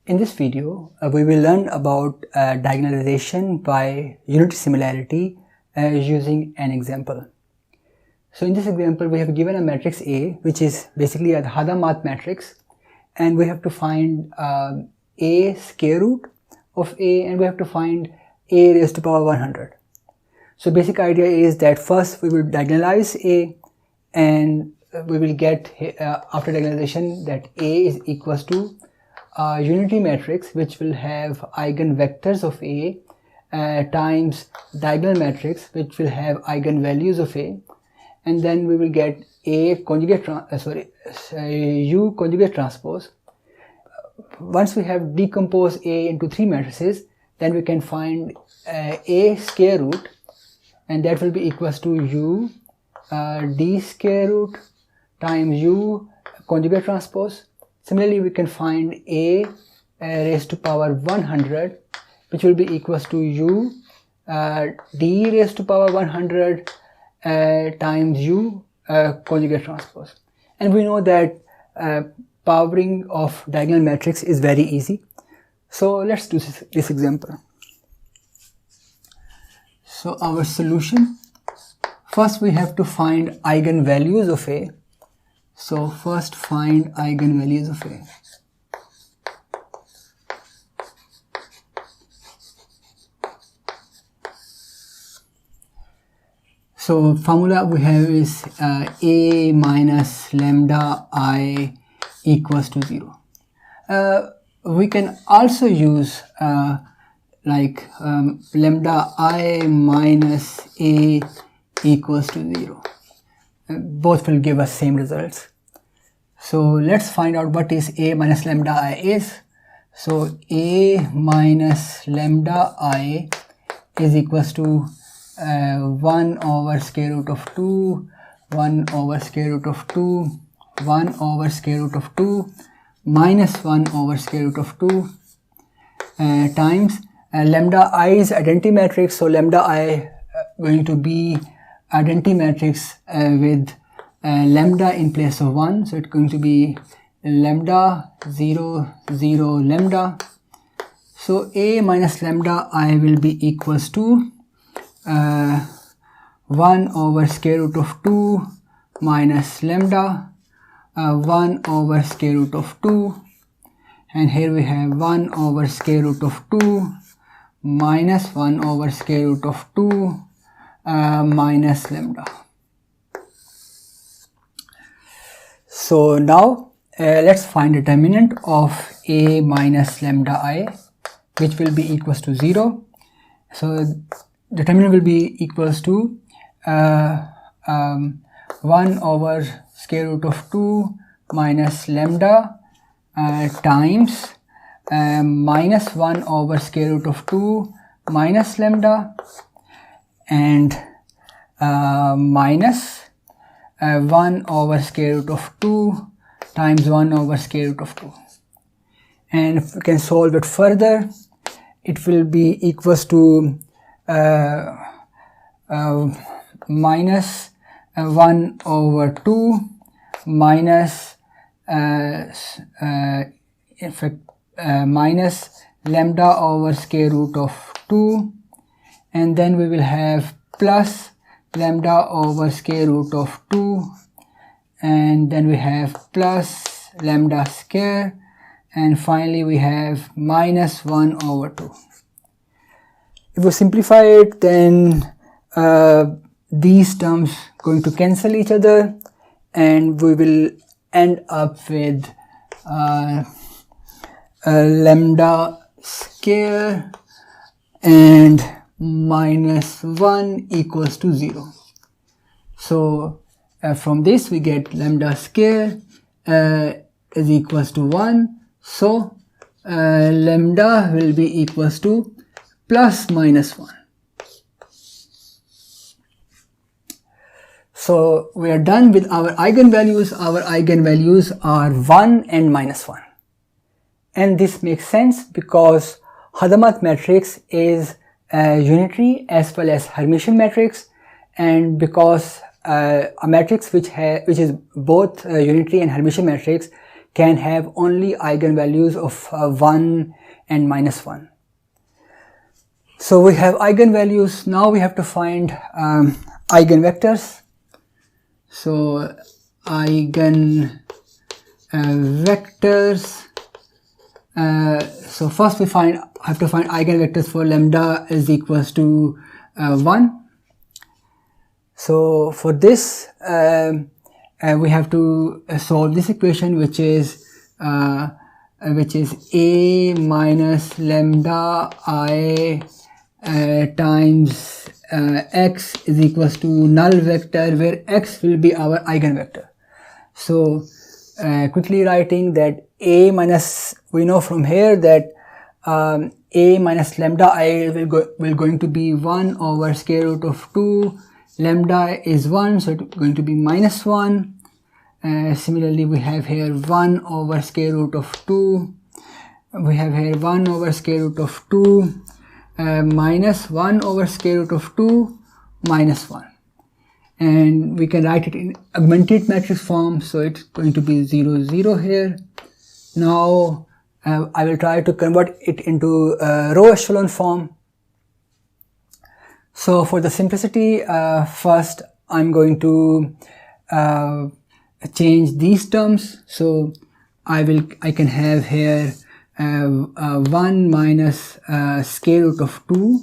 In this video, we will learn about diagonalization by unitary similarity using an example. So in this example, we have given a matrix A, which is basically a Hadamard matrix, and we have to find A square root of A, and we have to find A raised to power 100. So basic idea is that first we will diagonalize A, and we will get after diagonalization that A is equals to a unitary matrix which will have eigenvectors of A times diagonal matrix which will have eigenvalues of A, and then we will get A conjugate U conjugate transpose. Once we have decomposed A into three matrices, then we can find A square root, and that will be equals to U D square root times U conjugate transpose. Similarly, we can find A raised to power 100, which will be equals to U D raised to power 100 times U conjugate transpose. And we know that powering of diagonal matrix is very easy. So let's do this example. So our solution, first we have to find eigenvalues of A. So first find eigenvalues of A. So formula we have is A minus lambda I equals to 0. We can also use lambda I minus A equals to 0. Both will give us same results. So let's find out what is A minus lambda I is. So A minus lambda I is equals to 1 over square root of 2, 1 over square root of 2, 1 over square root of 2 minus 1 over square root of 2 times lambda I is identity matrix. So lambda I going to be identity matrix with lambda in place of 1, so it's going to be lambda 0 0 lambda. So A minus lambda I will be equals to 1 over square root of 2 minus lambda 1 over square root of 2, and here we have 1 over square root of 2 minus 1 over square root of 2 minus lambda. So now let's find determinant of A minus lambda I, which will be equals to 0. So determinant will be equals to 1 over square root of 2 minus lambda times minus 1 over square root of 2 minus lambda and minus 1 over square root of 2 times 1 over square root of 2. And if we can solve it further, it will be equals to minus 1 over 2 minus minus lambda over square root of 2, and then we will have plus lambda over square root of 2, and then we have plus lambda square, and finally we have minus 1 over 2. If we simplify it, then these terms going to cancel each other, and we will end up with lambda square and minus 1 equals to 0. So from this we get lambda square is equals to 1. So lambda will be equals to plus minus 1. So we are done with our eigenvalues. Our eigenvalues are 1 and minus 1. And this makes sense because Hadamard matrix is unitary as well as Hermitian matrix, and because a matrix which is both unitary and Hermitian matrix can have only eigenvalues of 1 and -1. So we have eigenvalues. Now we have to find eigenvectors. So eigenvectors. So first we have to find eigenvectors for lambda is equals to 1. So for this we have to solve this equation, which is a minus lambda I times x is equals to null vector, where x will be our eigenvector. So quickly writing that a minus, we know from here that a minus lambda I will going to be 1 over square root of 2. Lambda is 1, so it's going to be -1. Similarly, we have here 1 over square root of 2. We have here 1 over square root of 2 minus 1 over square root of 2 minus 1. And we can write it in augmented matrix form, so it's going to be 0, 0 here. Now I will try to convert it into row echelon form. So for the simplicity, first I'm going to change these terms. So I can have here 1 minus square root of 2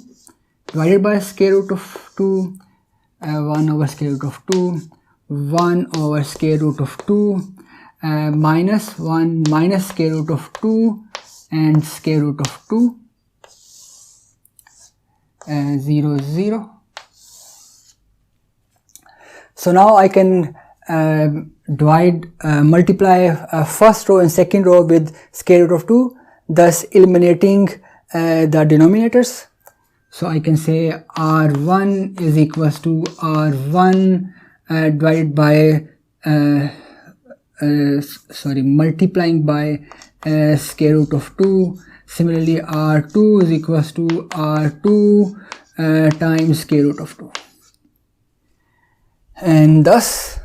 divided by square root of 2, 1 over square root of 2, 1 over square root of 2, minus 1 minus square root of 2 and square root of 2, 0, 0. So now I can multiply first row and second row with square root of 2, thus eliminating the denominators. So I can say R1 is equals to R1 divided by multiplying by square root of 2. Similarly, R2 is equals to R2 times square root of 2. And thus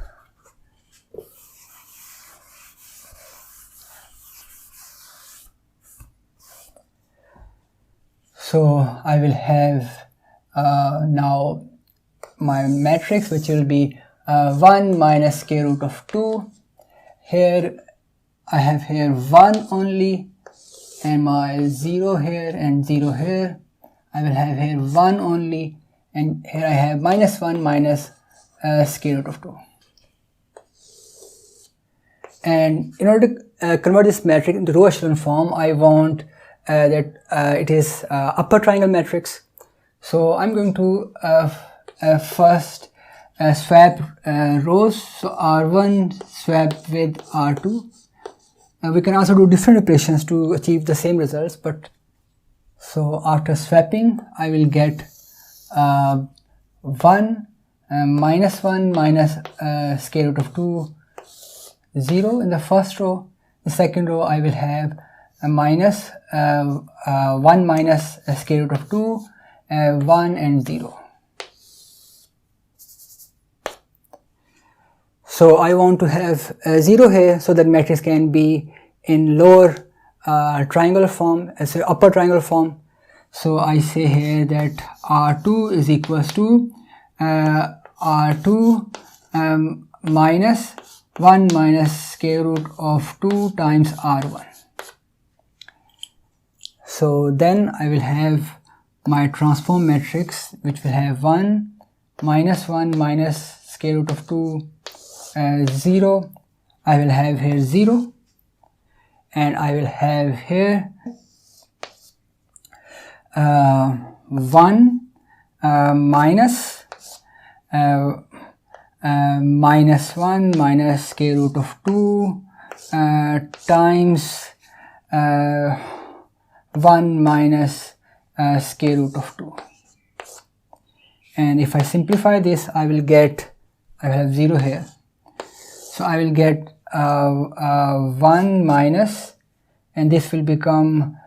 so I will have now my matrix, which will be 1 minus square root of 2. Here I have here 1 only, and my 0 here and 0 here. I will have here 1 only, and here I have -1 minus square root of 2. And in order to convert this matrix into row echelon form, I want that it is upper triangle matrix. So I'm going to first swap rows. So R1 swap with R2. We can also do different operations to achieve the same results, but so after swapping I will get 1 minus 1 minus square root of 2, 0 in the first row. The second row I will have a minus 1 minus square root of 2, 1 and 0. So I want to have 0 here, so that matrix can be in lower triangular form, upper triangular form. So I say here that R2 is equals to R2 minus 1 minus square root of 2 times R1. So then I will have my transform matrix, which will have 1 minus square root of 2, 0. I will have here 0, and I will have here 1 minus 1 minus square root of 2 times 1 minus square root of 2. And if I simplify this, I will have 0 here. So I will get 1 minus, and this will become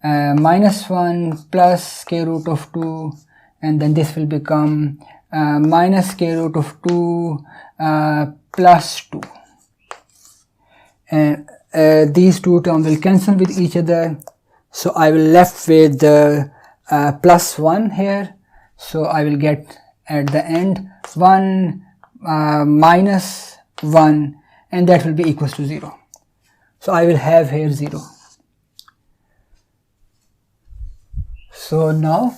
minus 1 plus square root of 2, and then this will become minus square root of 2 plus 2. and these two terms will cancel with each other, so I will left with the plus 1 here. So I will get at the end 1 minus 1, and that will be equals to 0. So I will have here 0. So now,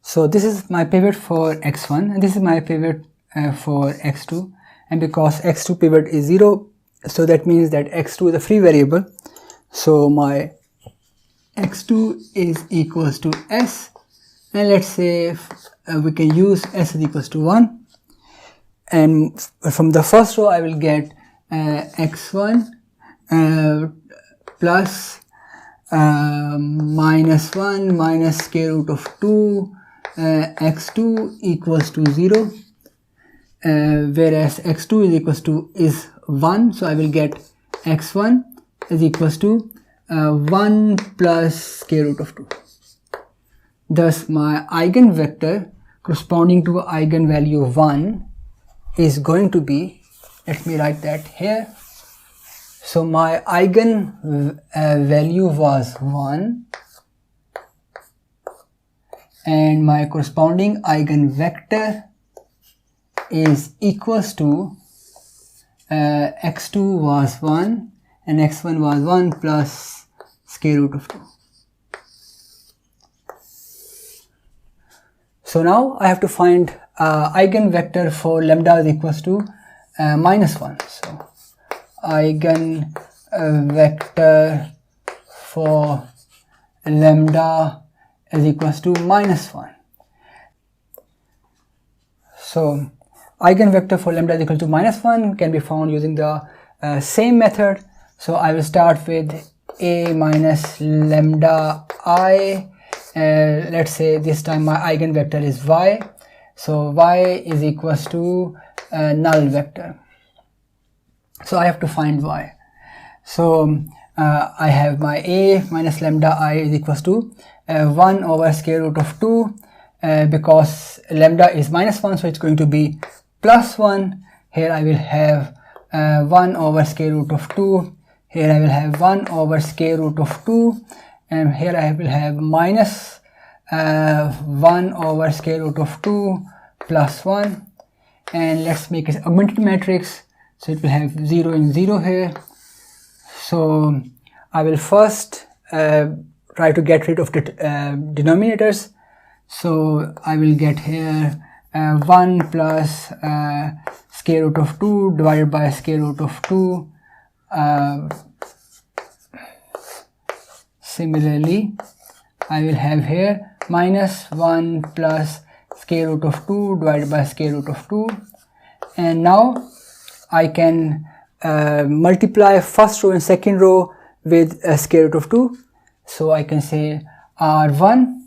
so this is my pivot for x1 and this is my pivot for x2, and because x2 pivot is 0, so that means that x2 is a free variable. So my x2 is equals to s, and let's say we can use s is equals to 1, and from the first row I will get x1 plus minus 1 minus square root of 2 x2 equals to 0, whereas x2 is equals to is 1, so I will get x1 is equals to 1 plus square root of 2. Thus my eigenvector corresponding to eigenvalue 1 is going to be, let me write that here. So my eigen value was 1 and my corresponding eigenvector is equals to x2 was 1 and x1 was 1 plus square root of 2. So now I have to find eigenvector for lambda is equals to minus 1. So eigenvector for lambda is equals to minus 1. So eigenvector for lambda is equal to minus 1 can be found using the same method. So I will start with a minus lambda I. Let's say this time my eigenvector is y. So y is equals to null vector. So I have to find y. So I have my a minus lambda I is equals to 1 over square root of 2. Because lambda is minus 1, so it's going to be plus 1. Here I will have 1 over square root of 2. Here I will have 1 over square root of 2. And here I will have minus 1 over square root of 2 plus 1. And let's make it augmented matrix. So it will have 0 and 0 here. So I will first try to get rid of the denominators. So I will get here 1 plus square root of 2 divided by square root of 2. Similarly, I will have here minus 1 plus square root of 2 divided by square root of 2. And now I can multiply first row and second row with square root of 2. So I can say R1.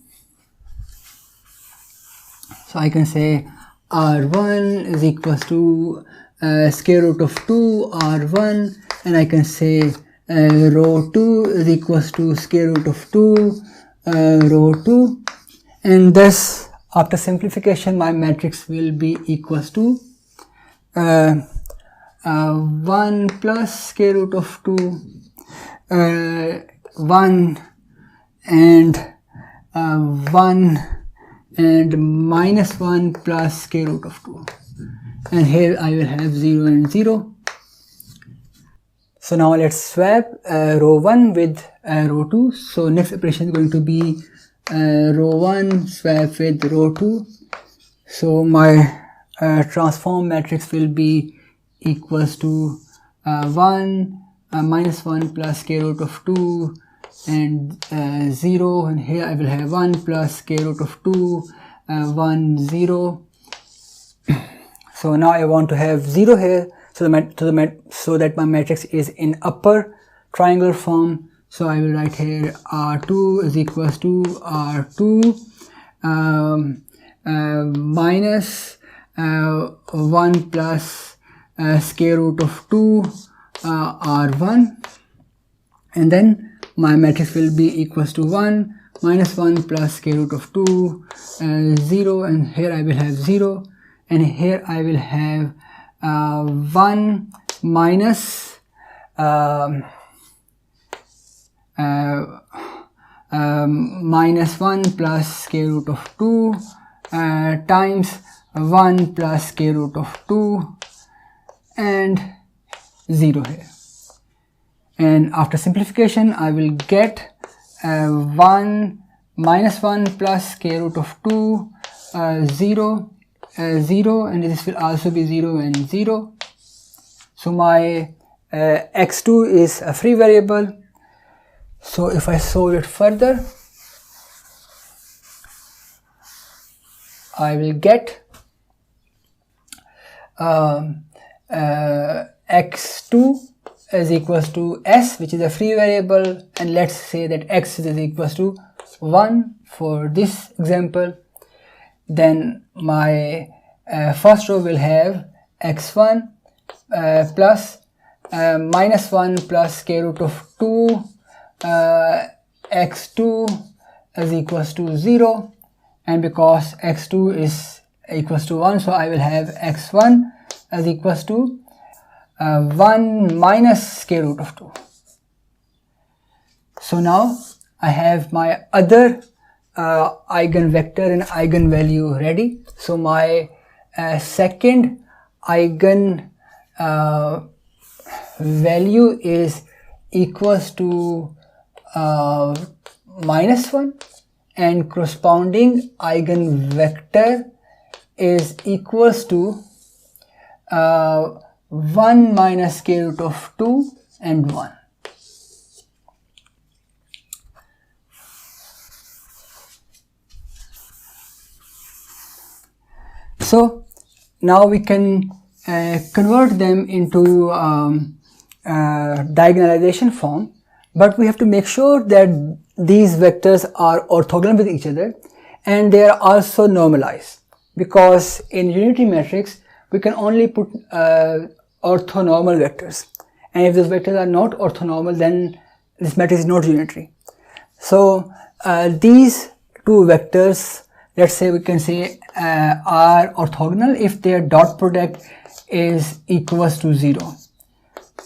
So I can say R1 is equals to square root of 2 R1, and I can say row 2 is equals to square root of 2 row 2, and thus after simplification my matrix will be equals to 1 plus square root of 2 1 and 1 and minus 1 plus square root of 2, and here I will have 0 and 0. So now let's swap row 1 with row 2. So next operation is going to be row 1 swap with row 2. So my transform matrix will be equals to 1 minus 1 plus square root of 2 and 0, and here I will have 1 plus square root of 2 1 0. So now I want to have 0 here, so that my matrix is in upper triangular form. So I will write here R2 is equals to R2 minus 1 plus square root of 2 R1, and then my matrix will be equals to 1 minus 1 plus square root of 2 0, and here I will have 0, and here I will have 1 minus minus 1 plus square root of 2 times 1 plus square root of 2 and 0 here. And after simplification I will get 1 minus 1 plus square root of 2 0 0, and this will also be 0 and 0. So my x2 is a free variable. So if I solve it further, I will get x2 is equals to s, which is a free variable, and let's say that x is equals to 1 for this example. Then my first row will have x1 plus minus 1 plus square root of 2 x2 is equals to 0, and because x2 is equals to 1, so I will have x1 is equals to 1 minus square root of 2. So now I have my other eigenvector and eigenvalue ready. So my second eigen value is equals to minus 1, and corresponding eigenvector is equals to 1 minus square root of 2 and 1. So now we can convert them into diagonalization form, but we have to make sure that these vectors are orthogonal with each other and they are also normalized, because in unity matrix we can only put orthonormal vectors, and if those vectors are not orthonormal, then this matrix is not unitary. So these two vectors, let's say we can say are orthogonal if their dot product is equals to 0.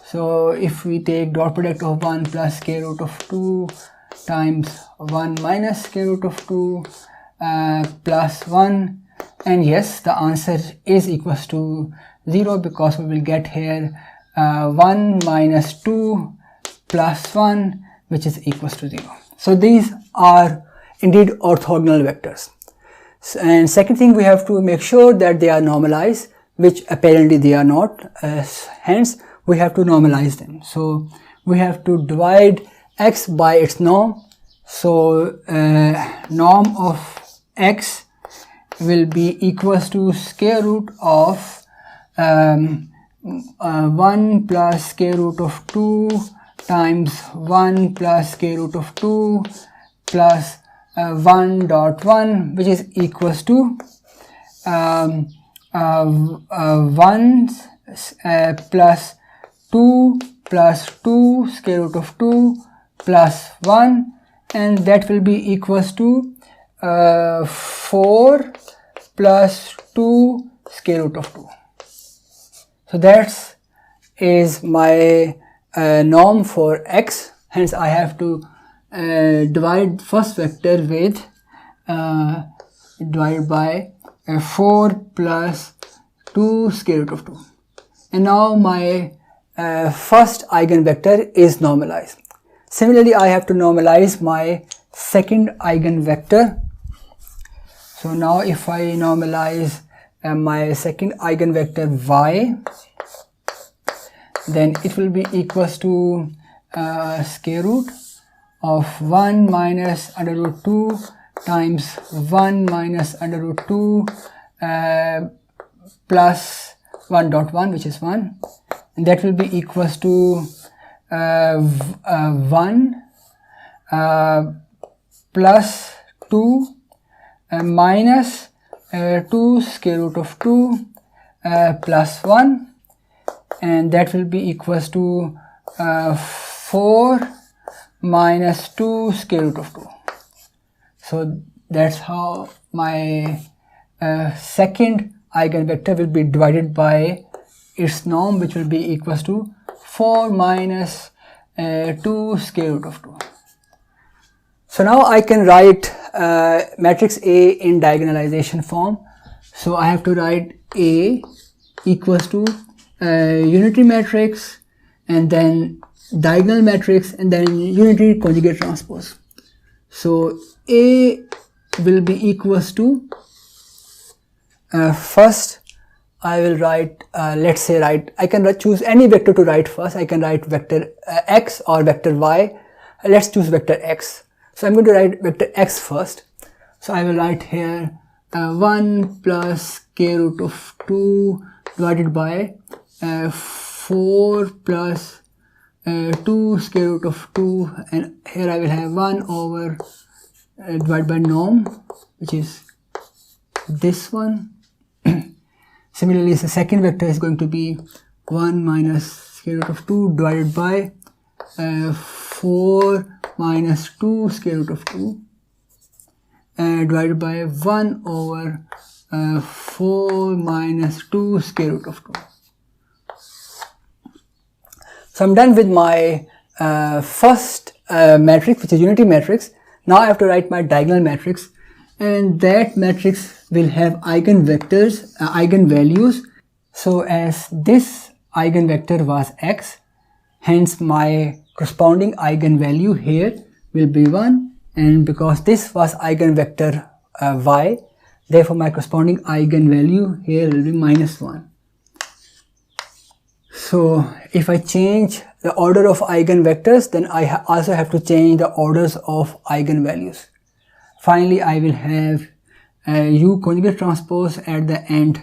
So if we take dot product of 1 plus square root of 2 times 1 minus square root of 2 plus 1, and yes, the answer is equals to 0, because we will get here 1 minus 2 plus 1, which is equals to 0. So these are indeed orthogonal vectors. And second thing, we have to make sure that they are normalized, which apparently they are not, hence we have to normalize them. So we have to divide x by its norm. So norm of x will be equals to square root of 1 plus square root of 2 times 1 plus square root of 2 plus 1 dot 1, which is equals to 1 plus 2 plus 2 square root of 2 plus 1, and that will be equals to 4 plus 2 square root of 2. So that is my norm for x. Hence I have to divide first vector with divided by 4 plus 2 square root of 2. And now my first eigenvector is normalized. Similarly, I have to normalize my second eigenvector. So now if I normalize my second eigenvector y, then it will be equals to square root of 1 minus under root 2 times 1 minus under root 2 plus 1 dot 1, which is 1, and that will be equals to 1 plus 2 minus 2 square root of 2 plus 1, and that will be equals to 4 minus 2 square root of 2. So that's how my second eigenvector will be divided by its norm, which will be equals to 4 minus 2 square root of 2. So now I can write matrix A in diagonalization form. So I have to write A equals to unitary matrix, and then diagonal matrix, and then unitary conjugate transpose. So A will be equals to, first I will write, let's say I can choose any vector to write first. I can write vector x or vector y. Let's choose vector x. So I'm going to write vector x first. So I will write here 1 plus square root of 2 divided by 4 plus 2 square root of 2, and here I will have 1 over divided by norm, which is this one. Similarly, the second vector is going to be 1 minus square root of 2 divided by 4 minus 2 square root of 2 divided by 1 over 4 minus 2 square root of 2. So I'm done with my first matrix, which is unity matrix. Now I have to write my diagonal matrix, and that matrix will have eigenvectors, eigenvalues. So as this eigenvector was x, hence my corresponding eigenvalue here will be 1, and because this was eigenvector y, therefore my corresponding eigenvalue here will be -1. So if I change the order of eigenvectors, then I also have to change the orders of eigenvalues. Finally, I will have U conjugate transpose at the end,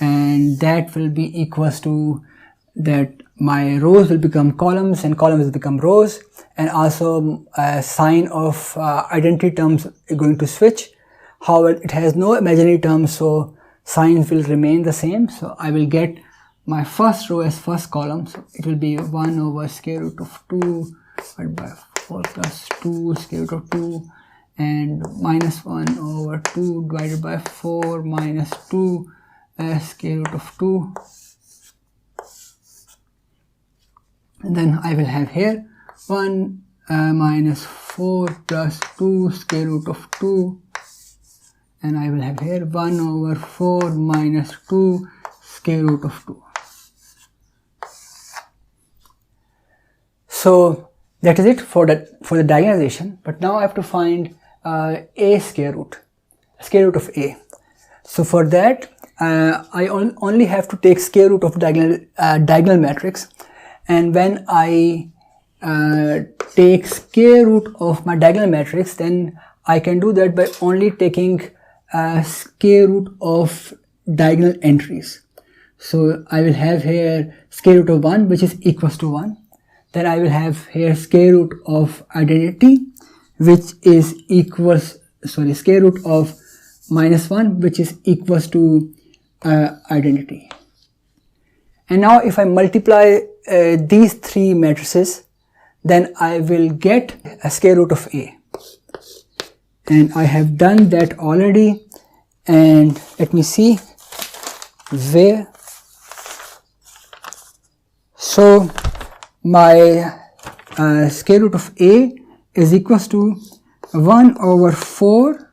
and that will be equals to that my rows will become columns and columns will become rows, and also sign of identity terms is going to switch. However, it has no imaginary terms, so signs will remain the same. So I will get my first row as first column, so it will be 1 over square root of 2 divided by 4 plus 2 square root of 2, and -1 over 2 divided by 4 minus 2 square root of 2, and then I will have here 1 minus 4 plus 2 square root of 2, and I will have here 1 over 4 minus 2 square root of 2. So that is it for the diagonalization. But now I have to find a square root of a. So for that I only have to take square root of diagonal matrix, and when I take square root of my diagonal matrix, then I can do that by only taking square root of diagonal entries. So I will have here square root of 1, which is equals to 1. Then I will have here square root of identity, which is square root of -1, which is equals to identity. And now if I multiply these three matrices, then I will get a square root of a. And I have done that already, and let me see where. So my square root of a is equals to 1 over 4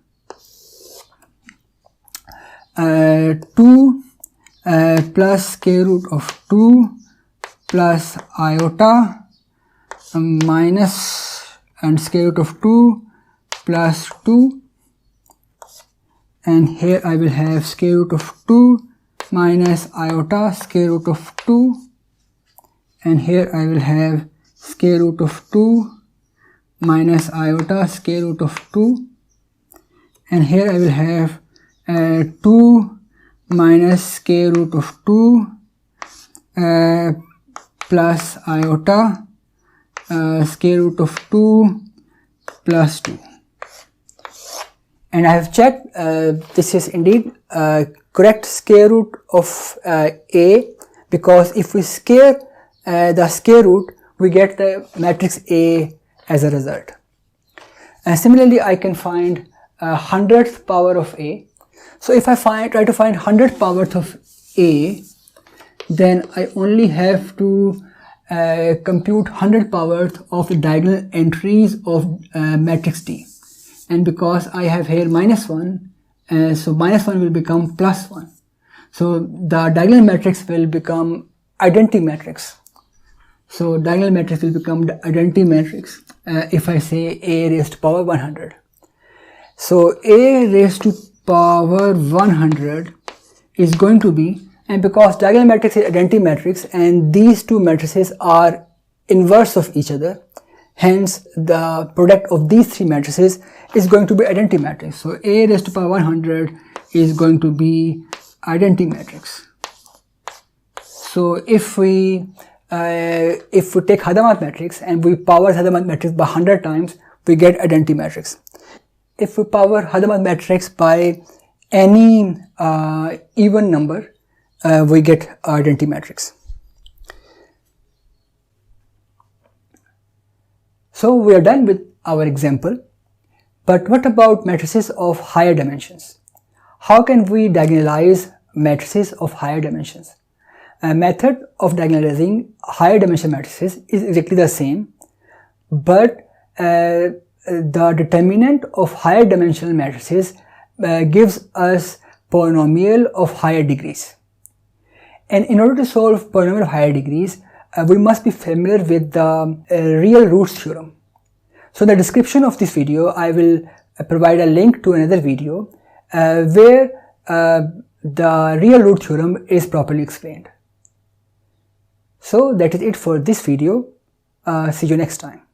2 plus square root of 2 plus iota minus and square root of 2 plus 2, and here I will have square root of 2 minus iota square root of 2, and here I will have square root of 2 minus iota square root of 2, and here I will have 2 minus square root of 2 plus iota square root of 2 plus 2. And I have checked this is indeed correct square root of a, because if we square the square root, we get the matrix A as a result. And similarly, I can find 100th power of A. So if I try to find 100th power of A, then I only have to compute 100 powers of the diagonal entries of matrix D. And because I have here -1, so -1 will become +1. So the diagonal matrix will become identity matrix. So diagonal matrix will become the identity matrix if I say A raised to power 100. So A raised to power 100 is going to be, and because diagonal matrix is identity matrix and these two matrices are inverse of each other, hence the product of these three matrices is going to be identity matrix. So A raised to power 100 is going to be identity matrix. So if we take Hadamard matrix and we power Hadamard matrix by 100 times, we get identity matrix. If we power Hadamard matrix by any even number, we get identity matrix. So we are done with our example. But what about matrices of higher dimensions? How can we diagonalize matrices of higher dimensions? A method of diagonalizing higher dimension matrices is exactly the same, but the determinant of higher dimensional matrices gives us polynomial of higher degrees. And in order to solve polynomial of higher degrees, we must be familiar with the real roots theorem. So in the description of this video, I will provide a link to another video where the real root theorem is properly explained. So that is it for this video. See you next time.